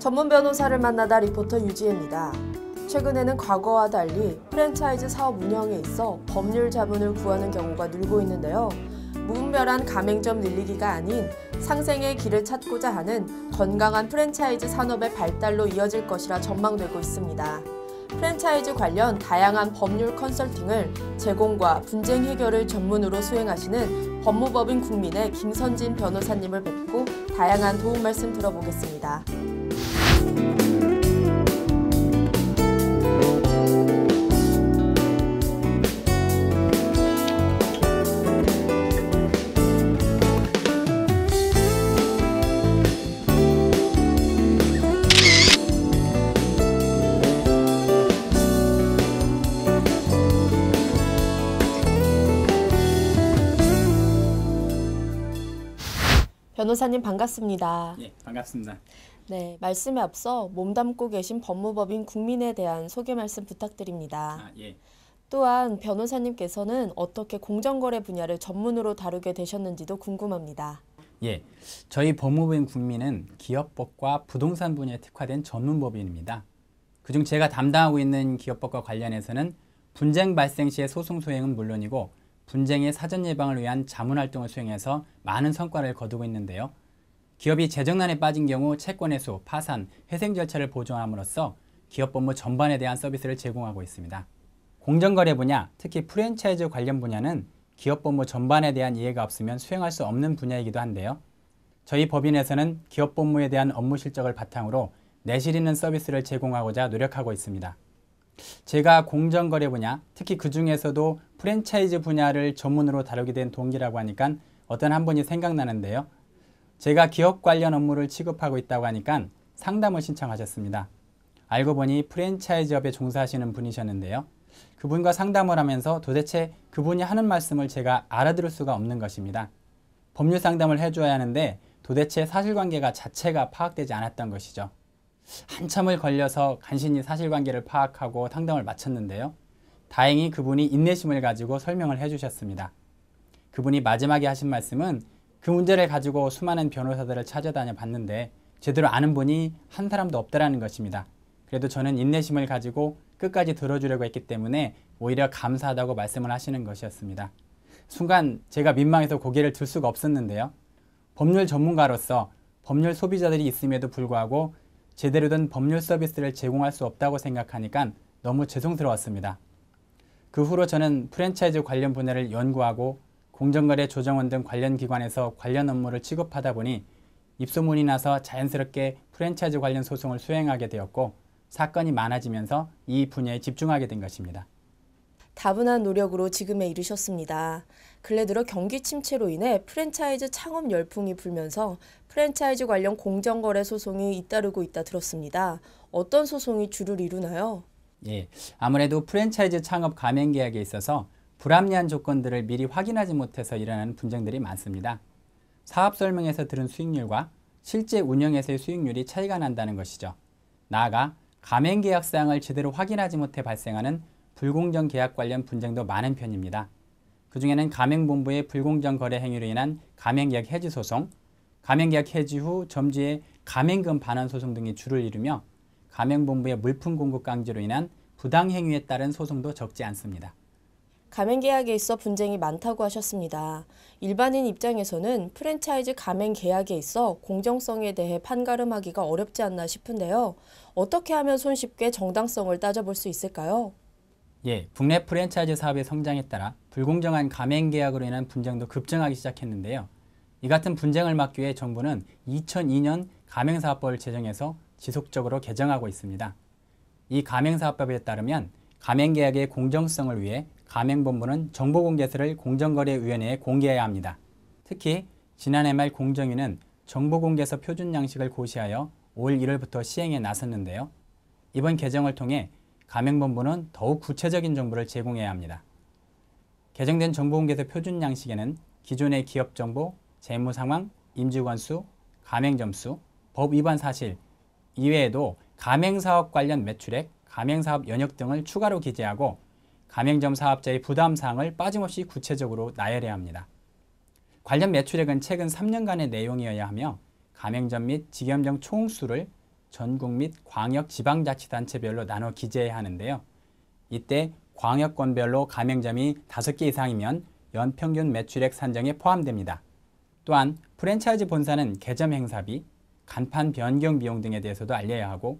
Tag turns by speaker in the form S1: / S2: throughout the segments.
S1: 전문 변호사를 만나다 리포터 유지혜입니다. 최근에는 과거와 달리 프랜차이즈 사업 운영에 있어 법률 자문을 구하는 경우가 늘고 있는데요. 무분별한 가맹점 늘리기가 아닌 상생의 길을 찾고자 하는 건강한 프랜차이즈 산업의 발달로 이어질 것이라 전망되고 있습니다. 프랜차이즈 관련 다양한 법률 컨설팅을 제공과 분쟁 해결을 전문으로 수행하시는 법무법인 국민의 김선진 변호사님을 뵙고 다양한 도움 말씀 들어보겠습니다. 변호사님 반갑습니다.
S2: 예, 반갑습니다.
S1: 네, 말씀에 앞서 몸담고 계신 법무법인 국민에 대한 소개 말씀 부탁드립니다.
S2: 예.
S1: 또한 변호사님께서는 어떻게 공정거래 분야를 전문으로 다루게 되셨는지도 궁금합니다.
S2: 예, 저희 법무법인 국민은 기업법과 부동산 분야에 특화된 전문법인입니다. 그중 제가 담당하고 있는 기업법과 관련해서는 분쟁 발생 시의 소송 수행은 물론이고 분쟁의 사전 예방을 위한 자문활동을 수행해서 많은 성과를 거두고 있는데요. 기업이 재정난에 빠진 경우 채권 회수, 파산, 회생 절차를 보증함으로써 기업 업무 전반에 대한 서비스를 제공하고 있습니다. 공정거래 분야, 특히 프랜차이즈 관련 분야는 기업 업무 전반에 대한 이해가 없으면 수행할 수 없는 분야이기도 한데요. 저희 법인에서는 기업 업무에 대한 업무 실적을 바탕으로 내실 있는 서비스를 제공하고자 노력하고 있습니다. 제가 공정거래 분야, 특히 그 중에서도 프랜차이즈 분야를 전문으로 다루게 된 동기라고 하니까 어떤 한 분이 생각나는데요. 제가 기업 관련 업무를 취급하고 있다고 하니까 상담을 신청하셨습니다. 알고 보니 프랜차이즈업에 종사하시는 분이셨는데요. 그분과 상담을 하면서 도대체 그분이 하는 말씀을 제가 알아들을 수가 없는 것입니다. 법률 상담을 해줘야 하는데 도대체 사실관계가 자체가 파악되지 않았던 것이죠. 한참을 걸려서 간신히 사실관계를 파악하고 상담을 마쳤는데요. 다행히 그분이 인내심을 가지고 설명을 해주셨습니다. 그분이 마지막에 하신 말씀은 그 문제를 가지고 수많은 변호사들을 찾아다녀 봤는데 제대로 아는 분이 한 사람도 없다라는 것입니다. 그래도 저는 인내심을 가지고 끝까지 들어주려고 했기 때문에 오히려 감사하다고 말씀을 하시는 것이었습니다. 순간 제가 민망해서 고개를 들 수가 없었는데요. 법률 전문가로서 법률 소비자들이 있음에도 불구하고 제대로 된 법률 서비스를 제공할 수 없다고 생각하니까 너무 죄송스러웠습니다. 그 후로 저는 프랜차이즈 관련 분야를 연구하고 공정거래 조정원 등 관련 기관에서 관련 업무를 취급하다 보니 입소문이 나서 자연스럽게 프랜차이즈 관련 소송을 수행하게 되었고 사건이 많아지면서 이 분야에 집중하게 된 것입니다.
S1: 다분한 노력으로 지금에 이르셨습니다. 근래 들어 경기 침체로 인해 프랜차이즈 창업 열풍이 불면서 프랜차이즈 관련 공정거래 소송이 잇따르고 있다 들었습니다. 어떤 소송이 주를 이루나요?
S2: 예, 아무래도 프랜차이즈 창업 가맹 계약에 있어서 불합리한 조건들을 미리 확인하지 못해서 일어나는 분쟁들이 많습니다. 사업 설명에서 들은 수익률과 실제 운영에서의 수익률이 차이가 난다는 것이죠. 나아가 가맹 계약 사항을 제대로 확인하지 못해 발생하는 불공정 계약 관련 분쟁도 많은 편입니다. 그 중에는 가맹본부의 불공정 거래 행위로 인한 가맹계약 해지 소송, 가맹계약 해지 후 점주의 가맹금 반환 소송 등이 주를 이루며 가맹본부의 물품 공급 강제로 인한 부당행위에 따른 소송도 적지 않습니다.
S1: 가맹계약에 있어 분쟁이 많다고 하셨습니다. 일반인 입장에서는 프랜차이즈 가맹계약에 있어 공정성에 대해 판가름하기가 어렵지 않나 싶은데요. 어떻게 하면 손쉽게 정당성을 따져볼 수 있을까요?
S2: 예, 국내 프랜차이즈 사업의 성장에 따라 불공정한 가맹계약으로 인한 분쟁도 급증하기 시작했는데요. 이 같은 분쟁을 막기 위해 정부는 2002년 가맹사업법을 제정해서 지속적으로 개정하고 있습니다. 이 가맹사업법에 따르면 가맹계약의 공정성을 위해 가맹본부는 정보공개서를 공정거래위원회에 공개해야 합니다. 특히 지난해 말 공정위는 정보공개서 표준 양식을 고시하여 올 1월부터 시행에 나섰는데요. 이번 개정을 통해 가맹본부는 더욱 구체적인 정보를 제공해야 합니다. 개정된 정보공개서 표준 양식에는 기존의 기업정보, 재무상황, 임직원 수, 가맹점 수, 법 위반 사실 이외에도 가맹사업 관련 매출액, 가맹사업 연역 등을 추가로 기재하고 가맹점 사업자의 부담사항을 빠짐없이 구체적으로 나열해야 합니다. 관련 매출액은 최근 3년간의 내용이어야 하며 가맹점 및 직영점 총수를 전국 및 광역 지방자치단체별로 나눠 기재해야 하는데요. 이때 광역권별로 가맹점이 5개 이상이면 연평균 매출액 산정에 포함됩니다. 또한 프랜차이즈 본사는 개점 행사비, 간판 변경 비용 등에 대해서도 알려야 하고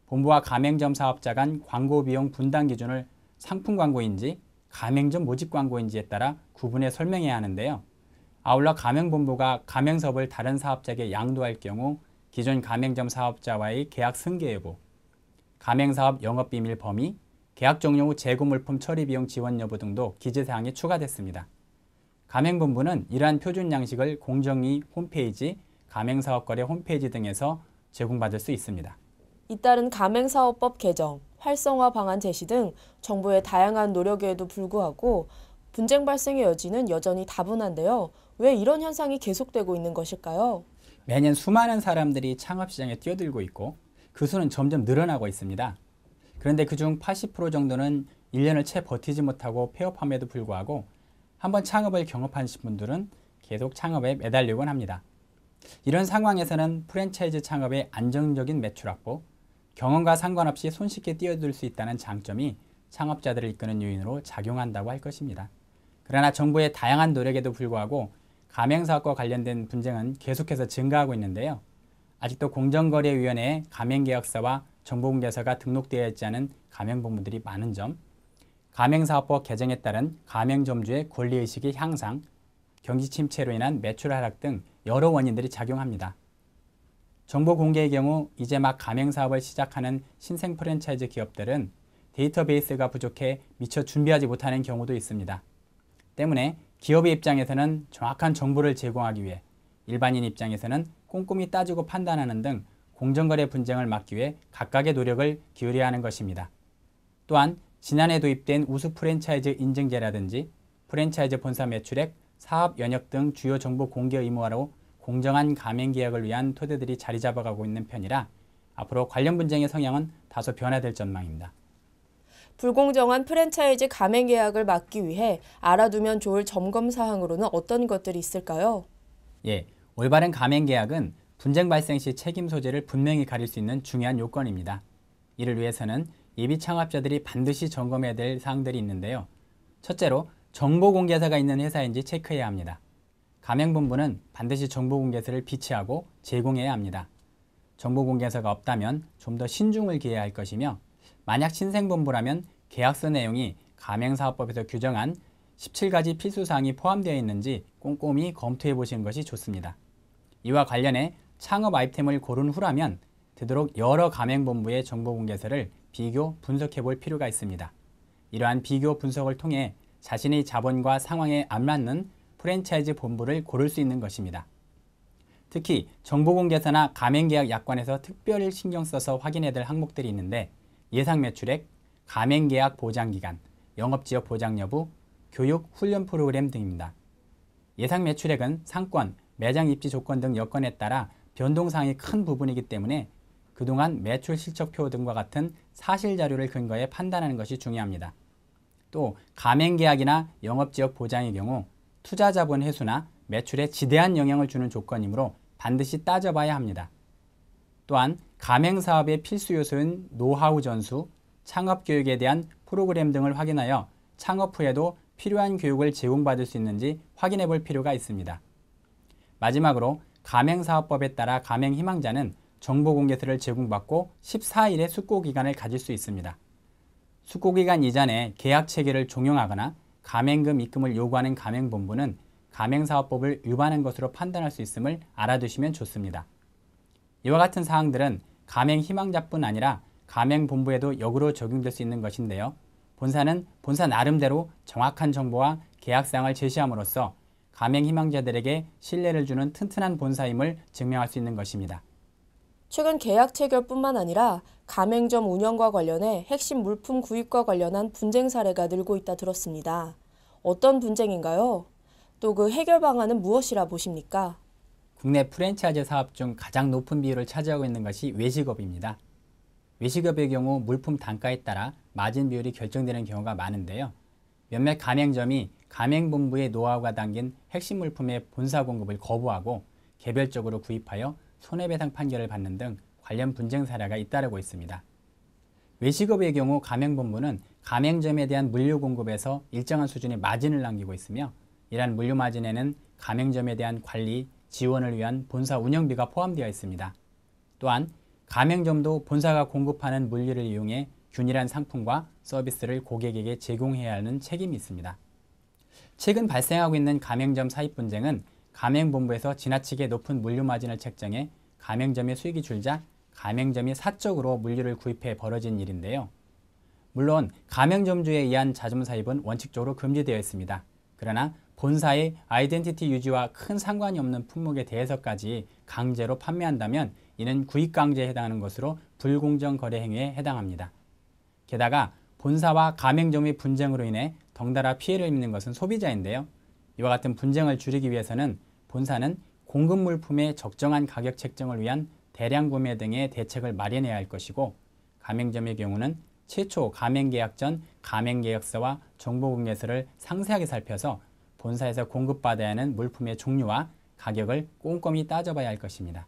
S2: 본부와 가맹점 사업자 간 광고 비용 분담 기준을 상품 광고인지 가맹점 모집 광고인지에 따라 구분해 설명해야 하는데요. 아울러 가맹본부가 가맹사업을 다른 사업자에게 양도할 경우 기존 가맹점 사업자와의 계약 승계 여부, 가맹사업 영업비밀 범위, 계약 종료 후 재고 물품 처리 비용 지원 여부 등도 기재사항이 추가됐습니다. 가맹본부는 이러한 표준 양식을 공정위 홈페이지, 가맹사업거래 홈페이지 등에서 제공받을 수 있습니다.
S1: 잇따른 가맹사업법 개정, 활성화 방안 제시 등 정부의 다양한 노력에도 불구하고 분쟁 발생의 여지는 여전히 다분한데요. 왜 이런 현상이 계속되고 있는 것일까요?
S2: 매년 수많은 사람들이 창업시장에 뛰어들고 있고 그 수는 점점 늘어나고 있습니다. 그런데 그중 80% 정도는 1년을 채 버티지 못하고 폐업함에도 불구하고 한번 창업을 경험하신 분들은 계속 창업에 매달리곤 합니다. 이런 상황에서는 프랜차이즈 창업의 안정적인 매출 확보, 경험과 상관없이 손쉽게 뛰어들 수 있다는 장점이 창업자들을 이끄는 요인으로 작용한다고 할 것입니다. 그러나 정부의 다양한 노력에도 불구하고 가맹사업과 관련된 분쟁은 계속해서 증가하고 있는데요. 아직도 공정거래위원회에 가맹계약서와 정보공개서가 등록되어 있지 않은 가맹본부들이 많은 점, 가맹사업법 개정에 따른 가맹점주의 권리의식의 향상, 경기 침체로 인한 매출 하락 등 여러 원인들이 작용합니다. 정보 공개의 경우 이제 막 가맹사업을 시작하는 신생 프랜차이즈 기업들은 데이터베이스가 부족해 미처 준비하지 못하는 경우도 있습니다. 때문에 기업의 입장에서는 정확한 정보를 제공하기 위해 일반인 입장에서는 꼼꼼히 따지고 판단하는 등 공정거래 분쟁을 막기 위해 각각의 노력을 기울여야 하는 것입니다. 또한 지난해 도입된 우수 프랜차이즈 인증제라든지 프랜차이즈 본사 매출액, 사업 연역 등 주요 정보 공개 의무화로 공정한 가맹 계약을 위한 토대들이 자리 잡아가고 있는 편이라 앞으로 관련 분쟁의 성향은 다소 변화될 전망입니다.
S1: 불공정한 프랜차이즈 가맹 계약을 막기 위해 알아두면 좋을 점검 사항으로는 어떤 것들이 있을까요?
S2: 올바른 가맹 계약은 분쟁 발생 시 책임 소재를 분명히 가릴 수 있는 중요한 요건입니다. 이를 위해서는 예비 창업자들이 반드시 점검해야 될 사항들이 있는데요. 첫째로 정보공개서가 있는 회사인지 체크해야 합니다. 가맹본부는 반드시 정보공개서를 비치하고 제공해야 합니다. 정보공개서가 없다면 좀 더 신중을 기해야 할 것이며 만약 신생본부라면 계약서 내용이 가맹사업법에서 규정한 17가지 필수사항이 포함되어 있는지 꼼꼼히 검토해 보시는 것이 좋습니다. 이와 관련해 창업 아이템을 고른 후라면 되도록 여러 가맹본부의 정보공개서를 비교, 분석해 볼 필요가 있습니다. 이러한 비교, 분석을 통해 자신의 자본과 상황에 안 맞는 프랜차이즈 본부를 고를 수 있는 것입니다. 특히 정보공개서나 가맹계약 약관에서 특별히 신경 써서 확인해야 될 항목들이 있는데 예상 매출액, 가맹계약 보장기간, 영업지역 보장 여부, 교육, 훈련 프로그램 등입니다. 예상 매출액은 상권, 매장 입지 조건 등 여건에 따라 변동사항이 큰 부분이기 때문에 그동안 매출 실적표 등과 같은 사실자료를 근거해 판단하는 것이 중요합니다. 또 가맹계약이나 영업지역 보장의 경우 투자자본 회수나 매출에 지대한 영향을 주는 조건이므로 반드시 따져봐야 합니다. 또한 가맹사업의 필수 요소인 노하우 전수, 창업교육에 대한 프로그램 등을 확인하여 창업 후에도 필요한 교육을 제공받을 수 있는지 확인해 볼 필요가 있습니다. 마지막으로 가맹사업법에 따라 가맹희망자는 정보공개서를 제공받고 14일의 숙고기간을 가질 수 있습니다. 숙고기간 이전에 계약체계를 종용하거나 가맹금 입금을 요구하는 가맹본부는 가맹사업법을 위반한 것으로 판단할 수 있음을 알아두시면 좋습니다. 이와 같은 사항들은 가맹희망자뿐 아니라 가맹본부에도 역으로 적용될 수 있는 것인데요. 본사는 본사 나름대로 정확한 정보와 계약사항을 제시함으로써 가맹희망자들에게 신뢰를 주는 튼튼한 본사임을 증명할 수 있는 것입니다.
S1: 최근 계약 체결뿐만 아니라 가맹점 운영과 관련해 핵심 물품 구입과 관련한 분쟁 사례가 늘고 있다 들었습니다. 어떤 분쟁인가요? 또 그 해결 방안은 무엇이라 보십니까?
S2: 국내 프랜차이즈 사업 중 가장 높은 비율을 차지하고 있는 것이 외식업입니다. 외식업의 경우 물품 단가에 따라 마진 비율이 결정되는 경우가 많은데요. 몇몇 가맹점이 가맹본부의 노하우가 담긴 핵심 물품의 본사 공급을 거부하고 개별적으로 구입하여 손해배상 판결을 받는 등 관련 분쟁 사례가 잇따르고 있습니다. 외식업의 경우 가맹본부는 가맹점에 대한 물류 공급에서 일정한 수준의 마진을 남기고 있으며 이러한 물류 마진에는 가맹점에 대한 관리, 지원을 위한 본사 운영비가 포함되어 있습니다. 또한 가맹점도 본사가 공급하는 물류를 이용해 균일한 상품과 서비스를 고객에게 제공해야 하는 책임이 있습니다. 최근 발생하고 있는 가맹점 사입 분쟁은 가맹본부에서 지나치게 높은 물류 마진을 책정해 가맹점의 수익이 줄자 가맹점이 사적으로 물류를 구입해 벌어진 일인데요. 물론 가맹점주에 의한 자점 사입은 원칙적으로 금지되어 있습니다. 그러나 본사의 아이덴티티 유지와 큰 상관이 없는 품목에 대해서까지 강제로 판매한다면 이는 구입강제에 해당하는 것으로 불공정 거래 행위에 해당합니다. 게다가 본사와 가맹점의 분쟁으로 인해 덩달아 피해를 입는 것은 소비자인데요. 이와 같은 분쟁을 줄이기 위해서는 본사는 공급 물품의 적정한 가격 책정을 위한 대량 구매 등의 대책을 마련해야 할 것이고 가맹점의 경우는 최초 가맹계약 전 가맹계약서와 정보공개서를 상세하게 살펴서 본사에서 공급받아야 하는 물품의 종류와 가격을 꼼꼼히 따져봐야 할 것입니다.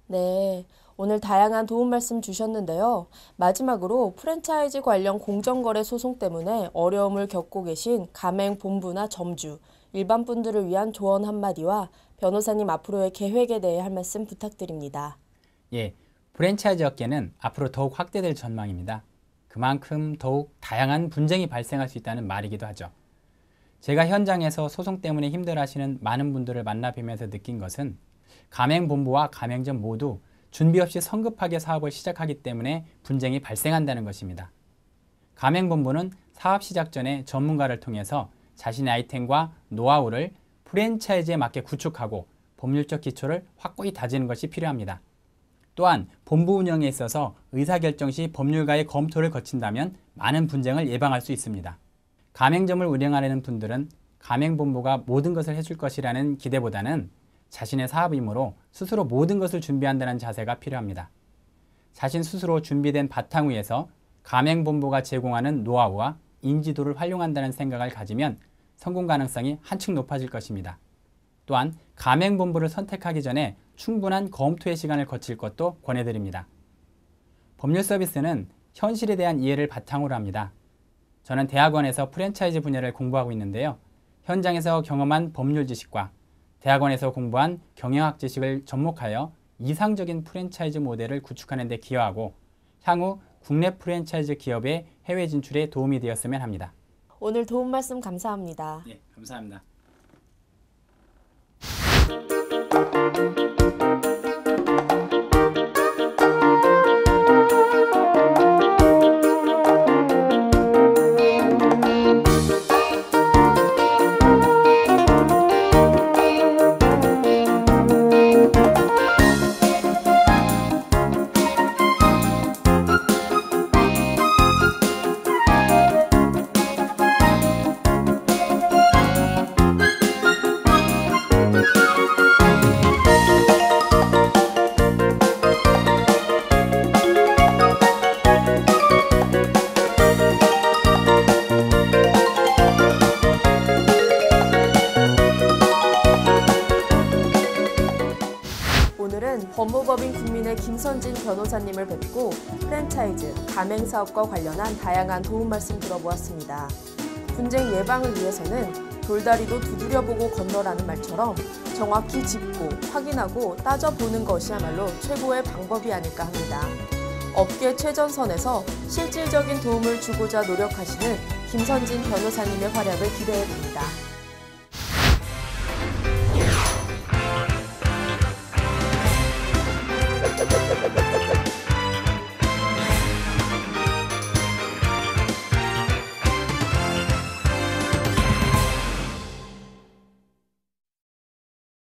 S1: 네, 오늘 다양한 도움 말씀 주셨는데요. 마지막으로 프랜차이즈 관련 공정거래 소송 때문에 어려움을 겪고 계신 가맹본부나 점주, 일반 분들을 위한 조언 한마디와 변호사님 앞으로의 계획에 대해 할 말씀 부탁드립니다.
S2: 예, 프랜차이즈 업계는 앞으로 더욱 확대될 전망입니다. 그만큼 더욱 다양한 분쟁이 발생할 수 있다는 말이기도 하죠. 제가 현장에서 소송 때문에 힘들어하시는 많은 분들을 만나뵈면서 느낀 것은 가맹본부와 가맹점 모두 준비 없이 성급하게 사업을 시작하기 때문에 분쟁이 발생한다는 것입니다. 가맹본부는 사업 시작 전에 전문가를 통해서 자신의 아이템과 노하우를 프랜차이즈에 맞게 구축하고 법률적 기초를 확고히 다지는 것이 필요합니다. 또한 본부 운영에 있어서 의사결정 시 법률가의 검토를 거친다면 많은 분쟁을 예방할 수 있습니다. 가맹점을 운영하려는 분들은 가맹본부가 모든 것을 해줄 것이라는 기대보다는 자신의 사업이므로 스스로 모든 것을 준비한다는 자세가 필요합니다. 자신 스스로 준비된 바탕 위에서 가맹본부가 제공하는 노하우와 인지도를 활용한다는 생각을 가지면 성공 가능성이 한층 높아질 것입니다. 또한 가맹본부를 선택하기 전에 충분한 검토의 시간을 거칠 것도 권해드립니다. 법률 서비스는 현실에 대한 이해를 바탕으로 합니다. 저는 대학원에서 프랜차이즈 분야를 공부하고 있는데요. 현장에서 경험한 법률 지식과 대학원에서 공부한 경영학 지식을 접목하여 이상적인 프랜차이즈 모델을 구축하는 데 기여하고 향후 국내 프랜차이즈 기업의 해외 진출에 도움이 되었으면 합니다.
S1: 오늘 도움 말씀 감사합니다.
S2: 네, 감사합니다.
S1: 오늘은 법무법인 국민의 김선진 변호사님을 뵙고 프랜차이즈, 가맹사업과 관련한 다양한 도움 말씀 들어보았습니다. 분쟁 예방을 위해서는 돌다리도 두드려보고 건너라는 말처럼 정확히 짚고 확인하고 따져보는 것이야말로 최고의 방법이 아닐까 합니다. 업계 최전선에서 실질적인 도움을 주고자 노력하시는 김선진 변호사님의 활약을 기대해 봅니다.